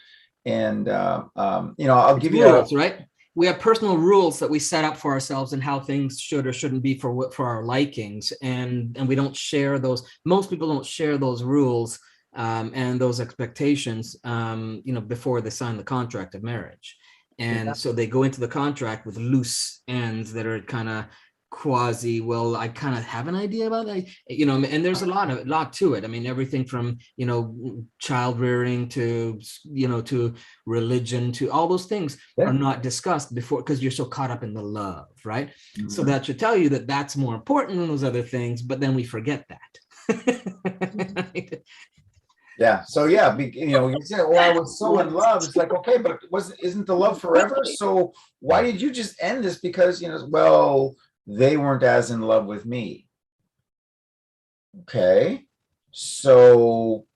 And, I'll give you rules, right? We have personal rules that we set up for ourselves and how things should or shouldn't be for our likings. And we don't share those. Most people don't share those rules and those expectations, before they sign the contract of marriage. And so they go into the contract with loose ends that are kind of quasi, well, I kind of have an idea about that, and there's a lot to it. I mean, everything from, child rearing to, to religion, to all those things are not discussed before, because you're so caught up in the love, right? Mm-hmm. So that should tell you that that's more important than those other things, but then we forget that. Yeah. So yeah, you say, "Oh, I was so in love." It's like, okay, but isn't the love forever? So why did you just end this? Because well, they weren't as in love with me. Okay, so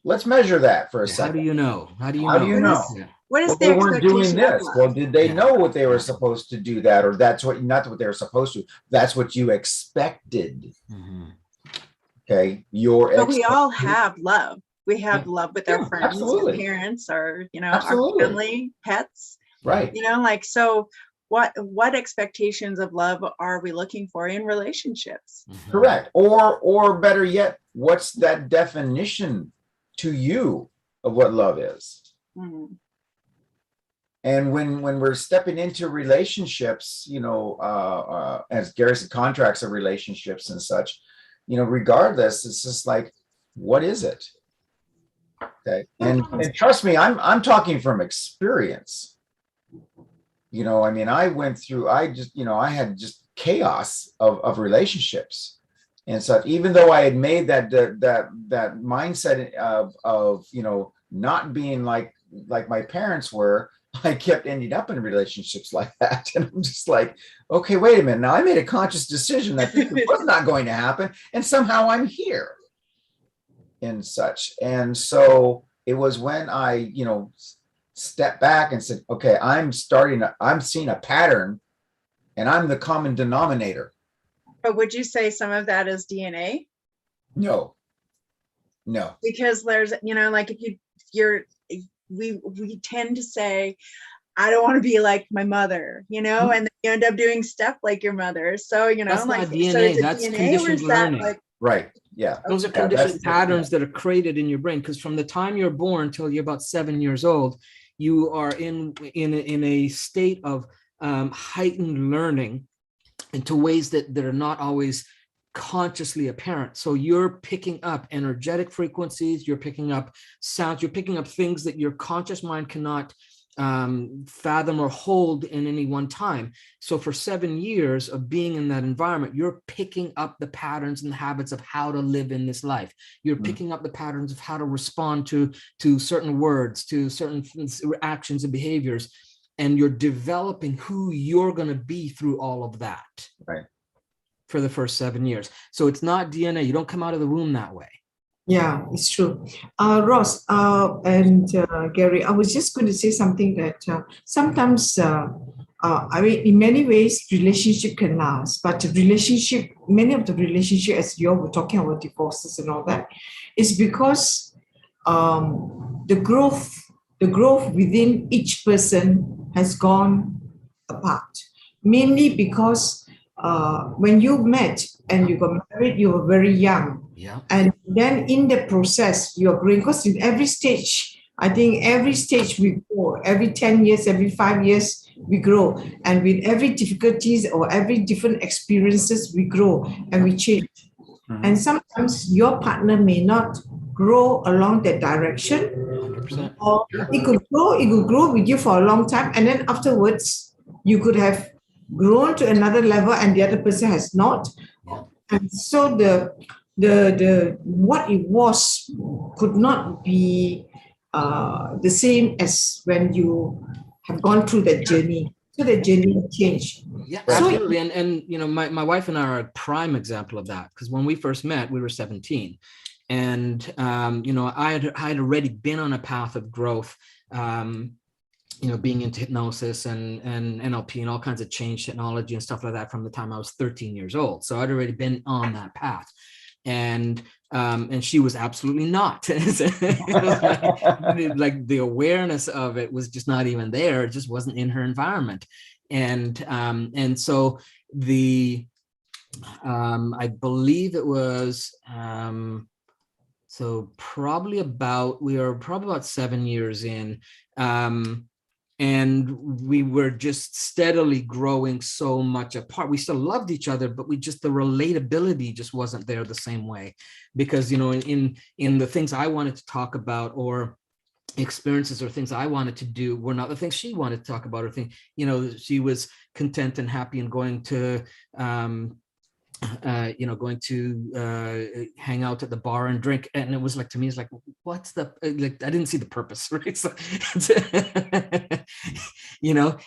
let's measure that for a second. How do you know? How do you know? What is they weren't doing this? Well, did they know what they were supposed to do that, or that's not what they were supposed to? That's what you expected. Mm-hmm. Okay, but we all have love. We have love with our friends, our parents, our our family, pets. Right. So what expectations of love are we looking for in relationships? Mm-hmm. Correct. Or better yet, what's that definition to you of what love is? Mm-hmm. And when we're stepping into relationships, as Gary said, contracts of relationships and such, regardless, it's just like, what is it? Okay. And trust me, I'm talking from experience. I went through, I had just chaos of relationships and such, even though I had made that mindset of not being like my parents were. I kept ending up in relationships like that. And I'm just like, okay, wait a minute. Now I made a conscious decision that this was not going to happen. And somehow I'm here and such. And so it was when I, stepped back and said, okay, I'm seeing a pattern and I'm the common denominator. But would you say some of that is DNA? No, no. Because there's, you know, like we tend to say, I don't want to be like my mother, you know, and then you end up doing stuff like your mother. So, you know, That's like, not so DNA, is it that's DNA or conditioned is that learning. like, Right. Yeah. Those are Yeah, conditioned that's- patterns that are created in your brain, because from the time you're born till you're about 7 years old, you are in a state of heightened learning into ways that are not always consciously apparent. So you're picking up energetic frequencies, you're picking up sounds, you're picking up things that your conscious mind cannot fathom or hold in any one time. So for 7 years of being in that environment, you're picking up the patterns and the habits of how to live in this life. You're picking up the patterns of how to respond to certain words, to certain actions and behaviors, and you're developing who you're going to be through all of that. Right. For the first 7 years. So it's not DNA. You don't come out of the womb that way. Yeah, it's true. Ross and Gary, I was just going to say something that sometimes, I mean, in many ways, relationship can last, but many of the relationship, as you all were talking about divorces and all that, is because the growth within each person has gone apart, mainly because when you met and you got married, you were very young. Yeah. And then in the process, you're growing, because in every stage, I think every stage we grow, every 10 years, every 5 years, we grow. And with every difficulties or every different experiences, we grow and we change. Mhm. And sometimes your partner may not grow along that direction, 100%. or it could grow with you for a long time, and then afterwards you could have grown to another level and the other person has not. Yeah. And so the what it was could not be the same as when you have gone through that journey. So the journey changed. Yeah, Right. absolutely. And you know, my wife and I are a prime example of that, because when we first met, we were 17. And you know, I had already been on a path of growth, you know, being into hypnosis and NLP and all kinds of change technology and stuff like that from the time I was 13 years old. So I'd already been on that path. And she was absolutely not. Like the awareness of it was just not even there. It just wasn't in her environment. And so I believe it was so probably we were probably about 7 years in, and we were just steadily growing so much apart. We still loved each other, but the relatability just wasn't there the same way, because, you know, in the things I wanted to talk about, or experiences or things I wanted to do, were not the things she wanted to talk about, or think, you know, she was content and happy and going to you know, going to hang out at the bar and drink. And it was like, to me, it's like, what's the, like, I didn't see the purpose, right? So, you know,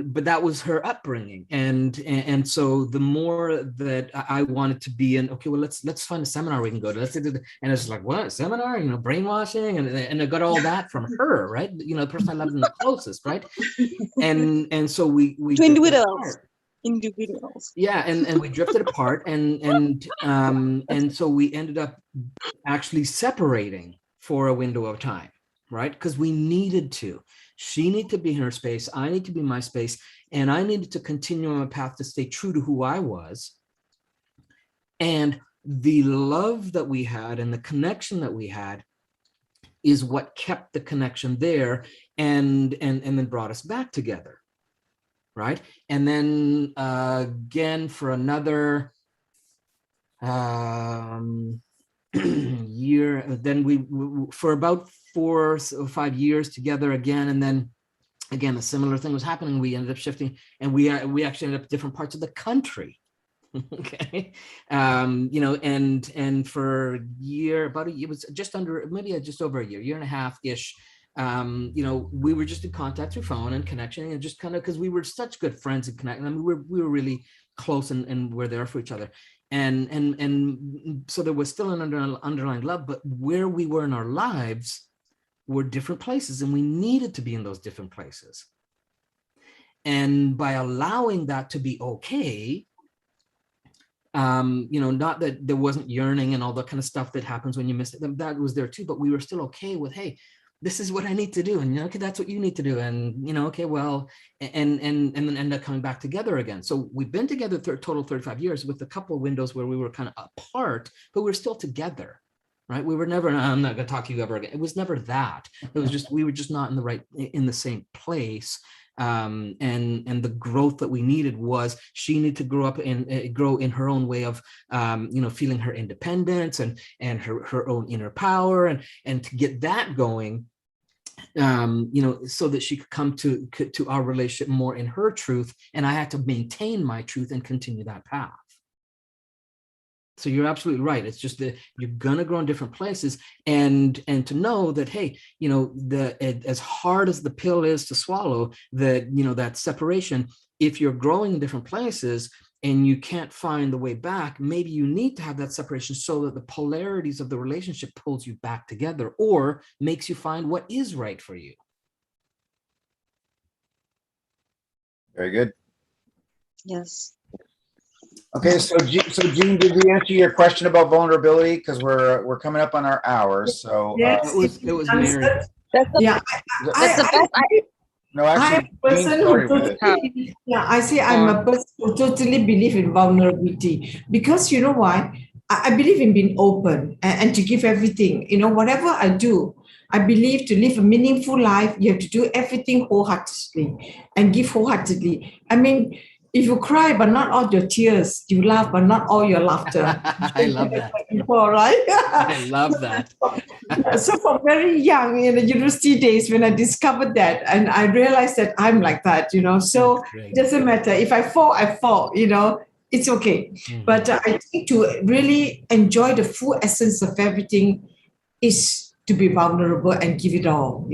but that was her upbringing. And so the more that I wanted to be in, okay, well, let's find a seminar we can go to. And it's like, what, seminar, you know, brainwashing? And I got all that from her, right? You know, the person I loved the closest, right? And so we individuals. Yeah, and we drifted apart, and so we ended up actually separating for a window of time, right? Because we needed to. She needed to be in her space, I need to be in my space, and I needed to continue on a path to stay true to who I was. And the love that we had and the connection that we had is what kept the connection there, and then brought us back together. Right. And then again, for another year, then we for about 4 or 5 years together again. And then again, a similar thing was happening. We ended up shifting, and we actually ended up in different parts of the country. Okay. You know, and for a year, it was just under, maybe just over a year and a half ish. You know, we were just in contact through phone and connection, and just kind of, because we were such good friends and connecting. I mean, we were really close, and we're there for each other. And so there was still an underlying love, but where we were in our lives were different places, and we needed to be in those different places. And by allowing that to be okay, not that there wasn't yearning and all that kind of stuff that happens when you miss it, that was there too, but we were still okay with, hey, this is what I need to do, and okay, that's what you need to do, and okay, well, and then end up coming back together again. So we've been together total 35 years, with a couple of windows where we were kind of apart, but we're still together, right? We were never, I'm not going to talk to you ever again. It was never that. It was just, we were just not in the same place. And the growth that we needed was, she needed to grow up and grow in her own way of feeling her independence and her own inner power, and to get that going, so that she could come to our relationship more in her truth, and I had to maintain my truth and continue that path. So you're absolutely right. It's just that you're gonna grow in different places, and to know that, hey, as hard as the pill is to swallow, that separation, if you're growing in different places and you can't find the way back, maybe you need to have that separation so that the polarities of the relationship pulls you back together, or makes you find what is right for you. Very good. Yes. Okay, so Jean, did we answer your question about vulnerability? Because we're coming up on our hour. So Yes, it was Mary. That's the, Yeah, that's the best. no, I'm actually, a Jean person who started with it. totally, yeah, I say I'm a person who totally believe in vulnerability, because you know why? I believe in being open and to give everything. Whatever I do, I believe to live a meaningful life, you have to do everything wholeheartedly and give wholeheartedly. I mean, if you cry but not all your tears, you laugh but not all your laughter. I love that. Before, right? I love that. So from very young in the university days, when I discovered that, and I realized that I'm like that, so That's great. it doesn't matter. If I fall, I fall, it's okay. Mhm. But I think to really enjoy the full essence of everything is to be vulnerable and give it all,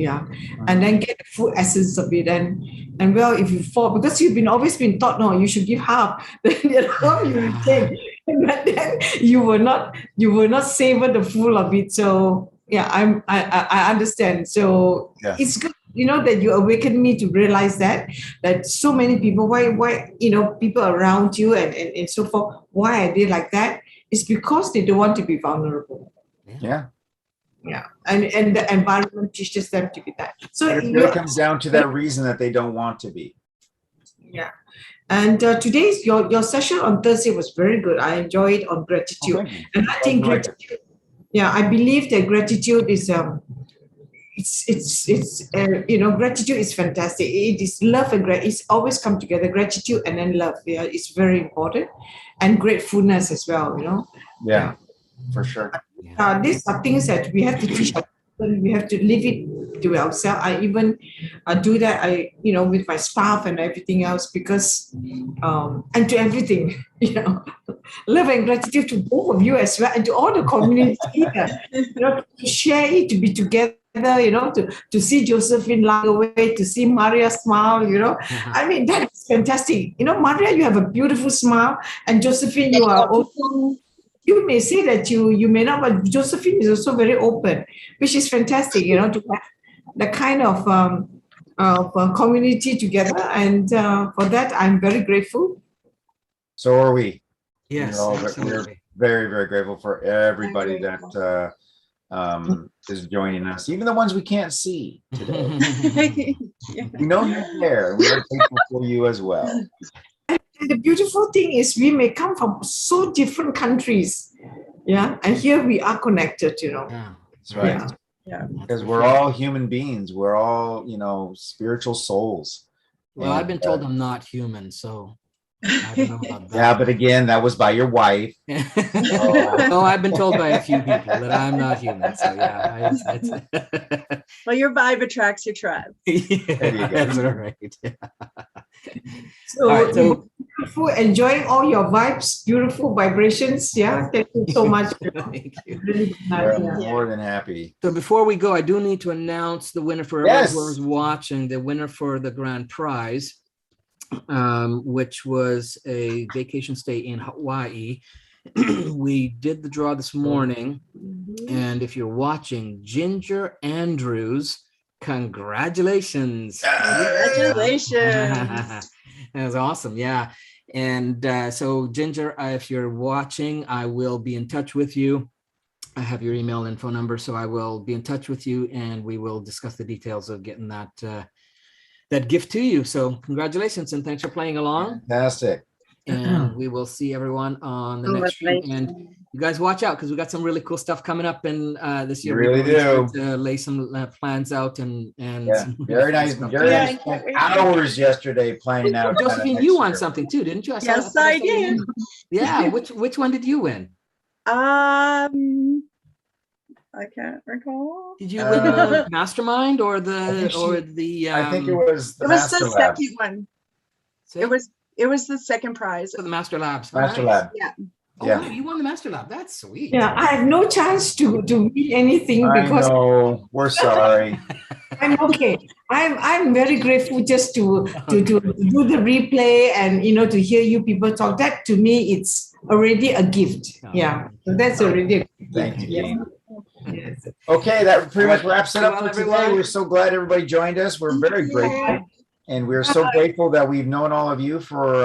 and then get the full essence of it. And well, if you fall, because you've always been taught, no, you should give half, then you retain, but then you will not savor the full of it. So yeah, I understand. So Yeah. it's good, that you awakened me to realize that so many people, why people around you and so forth, why are they like that? It's because they don't want to be vulnerable. Yeah. Yeah, and the environment teaches them to be that. So It really comes down to that reason that they don't want to be. yeah. And today's your session on Thursday was very good. I enjoyed it on gratitude, Oh, thank you. and I think Glad you liked it. gratitude. Yeah, I believe that gratitude is gratitude is fantastic. It is love and it's always come together. Gratitude and then love. Yeah, it's very important, and gratefulness as well. Yeah, for sure. These are things that we have to teach our children. We have to live it to ourselves. I even do that. With my staff and everything else, because and to everything, love and gratitude to both of you as well, and to all the community here. To share it, to be together. To see Josephine laugh away, to see Maria smile. I mean, that is fantastic. Maria, you have a beautiful smile, and Josephine, you are also. You may say that you may not, but Josephine is also very open, which is fantastic, to have the kind of community together. And for that, I'm very grateful. So are we. Yes, We're absolutely. very, very grateful for everybody that is joining us, even the ones we can't see today. We know you're there. We are grateful for you as well. And the beautiful thing is we may come from so different countries, and here we are connected, Yeah, That's right. Yeah. Because we're all human beings. We're all, spiritual souls. Well, I've been told I'm not human, so I don't know about that. Yeah, but again, that was by your wife. No, I've been told by a few people that I'm not human. So yeah, Well, your vibe attracts your tribe. There you go. That's all right. So, All right, so beautiful, enjoying all your vibes, beautiful vibrations. Yeah, thank you so much. thank you. Really We're nice, more than happy. So before we go, I do need to announce the winner for Yes. everyone who's watching, the winner for the grand prize, which was a vacation stay in Hawaii. We did the draw this morning, and if you're watching, Ginger Andrews Congratulations. Congratulations. That was awesome. Yeah. And so Ginger, if you're watching, I will be in touch with you. I have your email and phone number, so I will be in touch with you and we will discuss the details of getting that that gift to you. So congratulations and thanks for playing along. Fantastic. And we will see everyone on the next stream. And you guys watch out because we got some really cool stuff coming up in this year. You really We're starting do. to lay some plans out and Yeah, some very nice. stuff. Very Yeah, nice. I can't wait. Hours yesterday planning out. kind of Josephine, next you won year. something too, didn't you? Saw- Yes, saw I something you did. won. Yeah, which one did you win? I can't recall. Did you win the I mastermind or the think I think it was the It was Master the Lab. second one. say- It was the second prize. for the Master Labs. Oh, Master nice. Lab. Yeah. Oh, Yeah. wow, you won the Master Lab. That's sweet. Yeah, I have no chance to win anything I because know. We're sorry. I'm okay. I'm very grateful just to do the replay and to hear you people talk. That to me it's already a gift. Oh. Yeah. So that's already a gift. Thank you, Jean. Yes. Okay, that pretty much wraps it up Well, for today. everyone. We're so glad everybody joined us. We're very grateful. And we're so grateful that we've known all of you for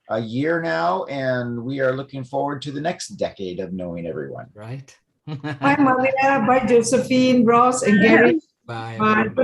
a year now. And we are looking forward to the next decade of knowing everyone. Right. Bye, Maria. Bye, Josephine, Ross, and Gary. Bye. Bye. everyone.